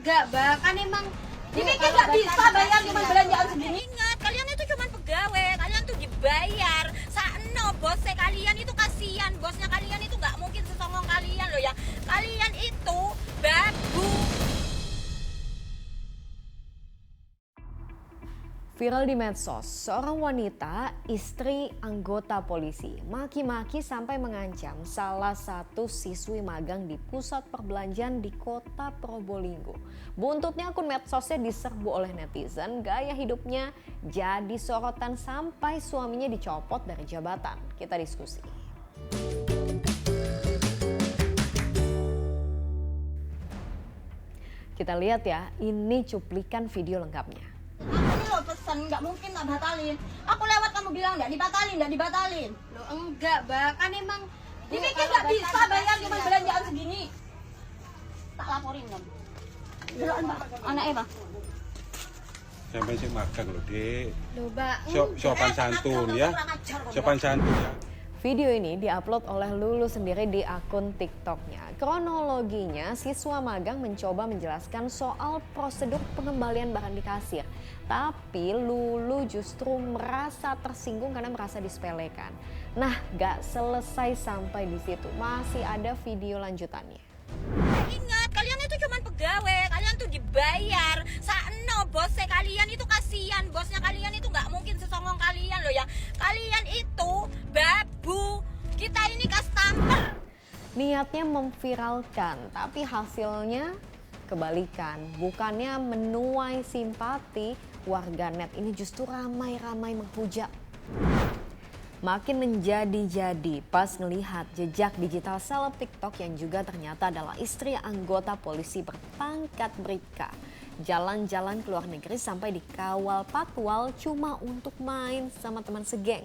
enggak, Mbak. Kan emang Dipikir nggak bisa bayar cuma belanjaan segini? Ingat, kalian itu cuma pegawai, kalian tuh dibayar. Sakno bosnya kalian itu kasihan, bosnya kalian itu nggak mungkin sesongong kalian loh ya. Kalian itu babu. Viral di medsos, seorang wanita, istri anggota polisi, maki-maki sampai mengancam salah satu siswi magang di pusat perbelanjaan di kota Probolinggo. Buntutnya akun medsosnya diserbu oleh netizen, gaya hidupnya jadi sorotan sampai suaminya dicopot dari jabatan. Kita diskusi. Kita lihat ya, ini cuplikan video lengkapnya. Aku ini lo pesan, nggak mungkin tak batalin. Aku lewat kamu bilang nggak dibatalin. Loh enggak, Mbak. Kan emang Dipikir nggak bisa bayar cuma belanjaan segini? Tak laporin kamu. Belokan Pak, anaknya Pak. Sampai sih magang loh, Dek. Loh, Mbak. Sopan santun ya. Sopan santun ya. Video ini diupload oleh Lulu sendiri di akun TikToknya. Kronologinya, siswa magang mencoba menjelaskan soal prosedur pengembalian barang di kasir. Tapi Lulu justru merasa tersinggung karena merasa disepelekan. Nah, gak selesai sampai di situ. Masih ada video lanjutannya. Ingat, kalian itu cuma pegawai, kalian tuh dibayar. Sakno bosnya kalian itu kasihan, bosnya kalian itu nggak mungkin sesongong kalian loh ya. Kalian itu babu. Kita ini customer. Niatnya memviralkan, tapi hasilnya kebalikan. Bukannya menuai simpati, warganet ini justru ramai-ramai menghujat. Makin menjadi-jadi pas ngelihat jejak digital seleb TikTok yang juga ternyata adalah istri anggota polisi berpangkat Bribka. Jalan-jalan ke luar negeri sampai dikawal patwal cuma untuk main sama teman segeng.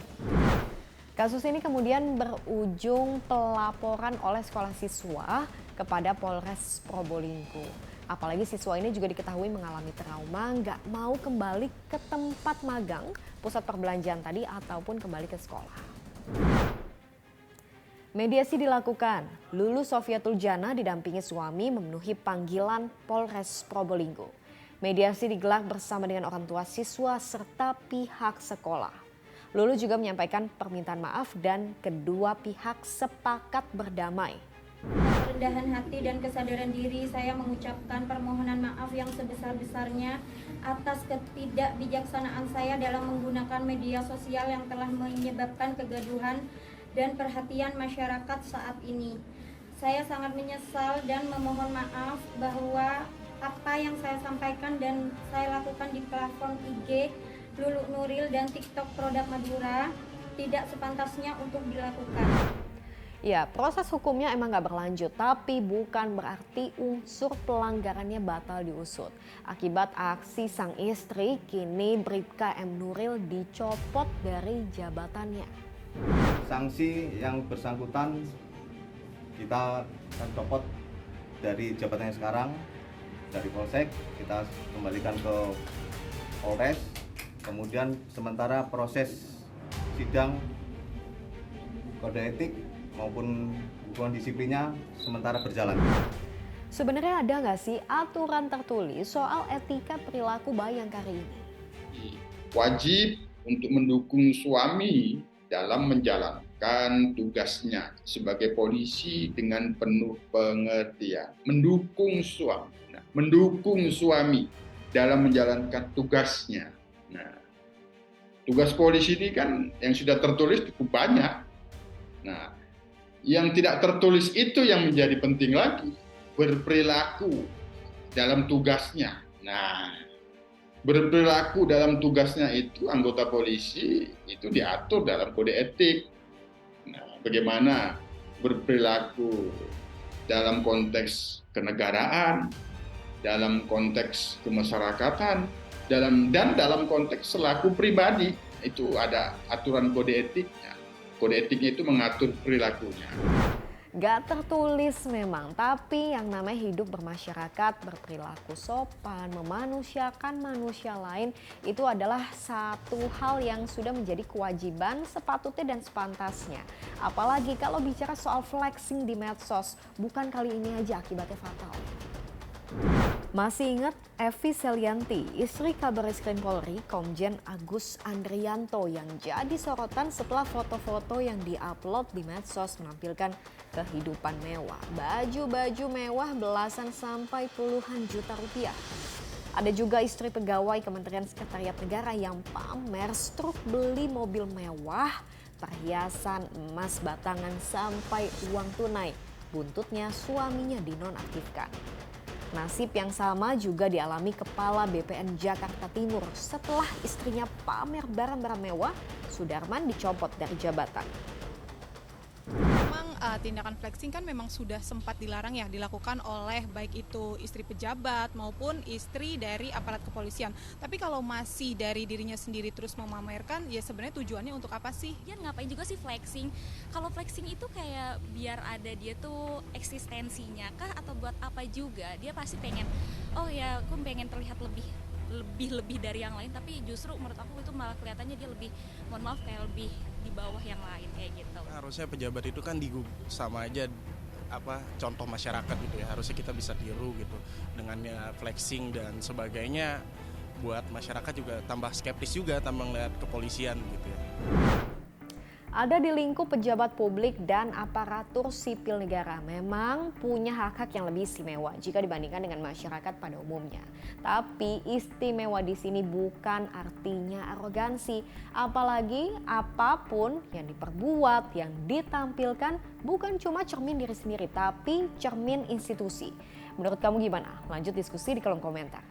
Kasus ini kemudian berujung pelaporan oleh sekolah siswa kepada Polres Probolinggo. Apalagi siswa ini juga diketahui mengalami trauma, nggak mau kembali ke tempat magang, pusat perbelanjaan tadi ataupun kembali ke sekolah. Mediasi dilakukan. Lulu Sofiatul Jana didampingi suami memenuhi panggilan Polres Probolinggo. Mediasi digelar bersama dengan orang tua siswa serta pihak sekolah. Lulu juga menyampaikan permintaan maaf dan kedua pihak sepakat berdamai. Kerendahan hati dan kesadaran diri, saya mengucapkan permohonan maaf yang sebesar-besarnya atas ketidakbijaksanaan saya dalam menggunakan media sosial yang telah menyebabkan kegaduhan dan perhatian masyarakat saat ini. Saya sangat menyesal dan memohon maaf bahwa apa yang saya sampaikan dan saya lakukan di platform IG Lulu Nuril dan TikTok Produk Madura tidak sepantasnya untuk dilakukan. Ya, proses hukumnya emang gak berlanjut, tapi bukan berarti unsur pelanggarannya batal diusut. Akibat aksi sang istri, kini Bribka M. Nuril dicopot dari jabatannya. Sanksi yang bersangkutan kita akan copot dari jabatannya sekarang, dari Polsek, kita kembalikan ke Polres. Kemudian sementara proses sidang kode etik maupun hukuman disiplinnya sementara berjalan. Sebenarnya ada nggak sih aturan tertulis soal etika perilaku Bayangkari ini? Wajib untuk mendukung suami dalam menjalankan tugasnya sebagai polisi dengan penuh pengertian. Mendukung suami dalam menjalankan tugasnya. Nah, tugas polisi ini kan yang sudah tertulis cukup banyak. Nah, yang tidak tertulis itu yang menjadi penting lagi, berperilaku dalam tugasnya. Nah, berperilaku dalam tugasnya itu anggota polisi itu diatur dalam kode etik. Nah, bagaimana berperilaku dalam konteks kenegaraan, dalam konteks kemasyarakatan, dan dalam konteks selaku pribadi itu ada aturan kode etiknya. Kode etiknya itu mengatur perilakunya. Gak tertulis memang, tapi yang namanya hidup bermasyarakat, berperilaku sopan, memanusiakan manusia lain, itu adalah satu hal yang sudah menjadi kewajiban sepatutnya dan sepantasnya. Apalagi kalau bicara soal flexing di medsos, bukan kali ini aja akibatnya fatal. Masih ingat Evi Selianti, istri Kabareskrim Polri Komjen Agus Andrianto yang jadi sorotan setelah foto-foto yang diupload di medsos menampilkan kehidupan mewah. Baju-baju mewah belasan sampai puluhan juta rupiah. Ada juga istri pegawai Kementerian Sekretariat Negara yang pamer struk beli mobil mewah, perhiasan emas batangan sampai uang tunai. Buntutnya suaminya dinonaktifkan. Nasib yang sama juga dialami Kepala BPN Jakarta Timur setelah istrinya pamer barang-barang mewah, Sudarman dicopot dari jabatan. Memang tindakan flexing kan memang sudah sempat dilarang ya dilakukan oleh baik itu istri pejabat maupun istri dari aparat kepolisian. Tapi kalau masih dari dirinya sendiri terus memamerkan, ya sebenarnya tujuannya untuk apa sih? Dia ngapain juga sih flexing? Kalau flexing itu kayak biar ada dia tuh eksistensinya kah atau buat apa juga? Dia pasti pengen, oh ya aku pengen terlihat lebih dari yang lain, tapi justru menurut aku itu malah kelihatannya dia lebih, mohon maaf, kayak lebih di bawah yang lain kayak gitu. Harusnya pejabat itu kan sama aja contoh masyarakat gitu ya, harusnya kita bisa tiru gitu dengannya flexing dan sebagainya, buat masyarakat juga tambah skeptis juga tambah ngeliat kepolisian gitu ya. Ada di lingkup pejabat publik dan aparatur sipil negara memang punya hak-hak yang lebih istimewa jika dibandingkan dengan masyarakat pada umumnya. Tapi istimewa di sini bukan artinya arogansi, apalagi apapun yang diperbuat, yang ditampilkan bukan cuma cermin diri sendiri, tapi cermin institusi. Menurut kamu gimana? Lanjut diskusi di kolom komentar.